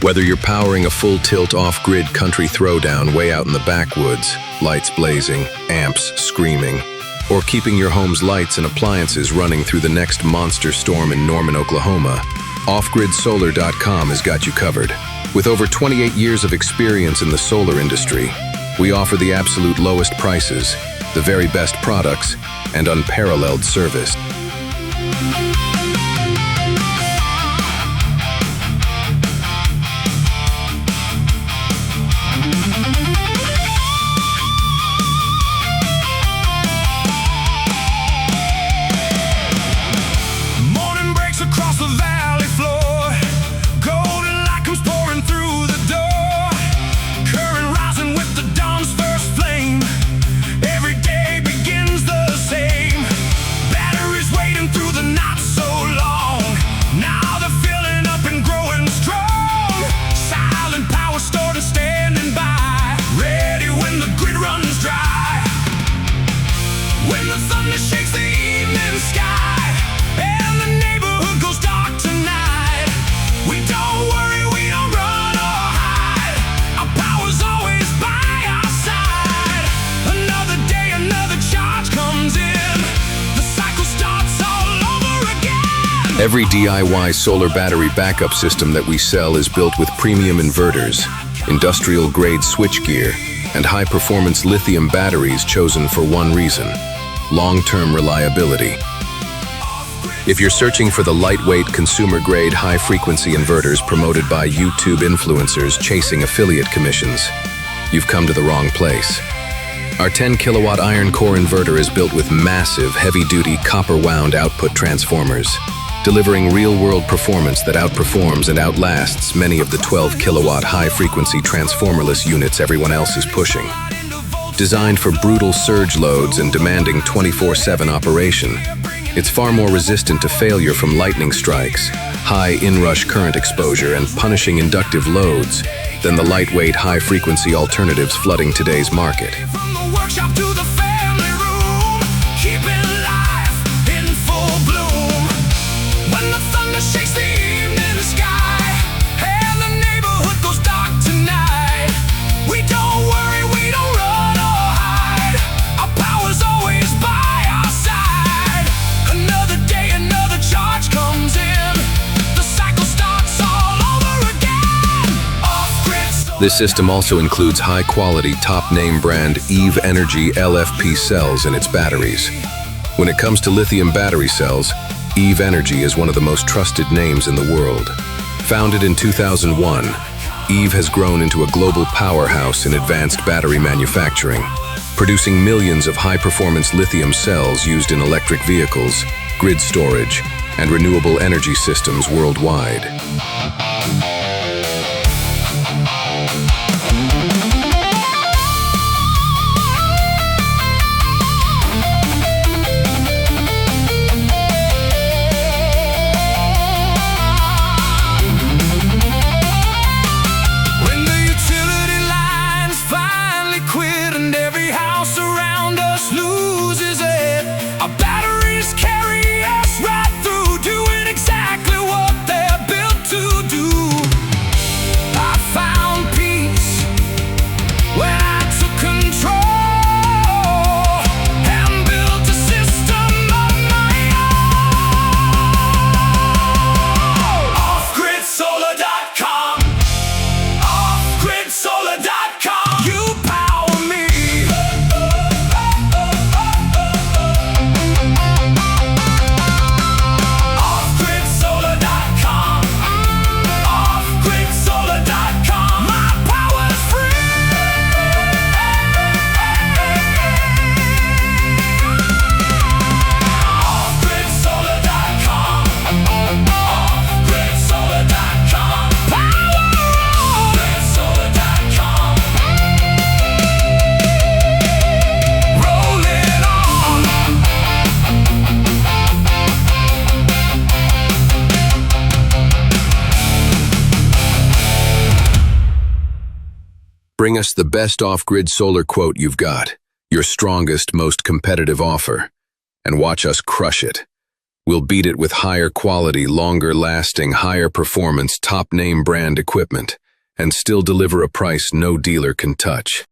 Whether you're powering a full-tilt off-grid country throwdown way out in the backwoods, lights blazing, amps screaming, or keeping your home's lights and appliances running through the next monster storm in Norman, Oklahoma, offgridsolar.com has got you covered. With over 28 years of experience in the solar industry, we offer the absolute lowest prices, the very best products, and unparalleled service. Every DIY solar battery backup system that we sell is built with premium inverters, industrial-grade switchgear, and high-performance lithium batteries chosen for one reason: long-term reliability. If you're searching for the lightweight, consumer-grade, high-frequency inverters promoted by YouTube influencers chasing affiliate commissions, you've come to the wrong place. Our 10-kilowatt iron core inverter is built with massive, heavy-duty, copper-wound output transformers, delivering real-world performance that outperforms and outlasts many of the 12-kilowatt high-frequency transformerless units everyone else is pushing. Designed for brutal surge loads and demanding 24/7 operation, it's far more resistant to failure from lightning strikes, high inrush current exposure, and punishing inductive loads than the lightweight, high-frequency alternatives flooding today's market. This system also includes high-quality, top-name brand EVE Energy LFP cells in its batteries. When it comes to lithium battery cells, EVE Energy is one of the most trusted names in the world. Founded in 2001, EVE has grown into a global powerhouse in advanced battery manufacturing, producing millions of high-performance lithium cells used in electric vehicles, grid storage, and renewable energy systems worldwide. Bring us the best off-grid solar quote you've got, your strongest, most competitive offer, and watch us crush it. We'll beat it with higher quality, longer-lasting, higher-performance, top-name brand equipment, and still deliver a price no dealer can touch.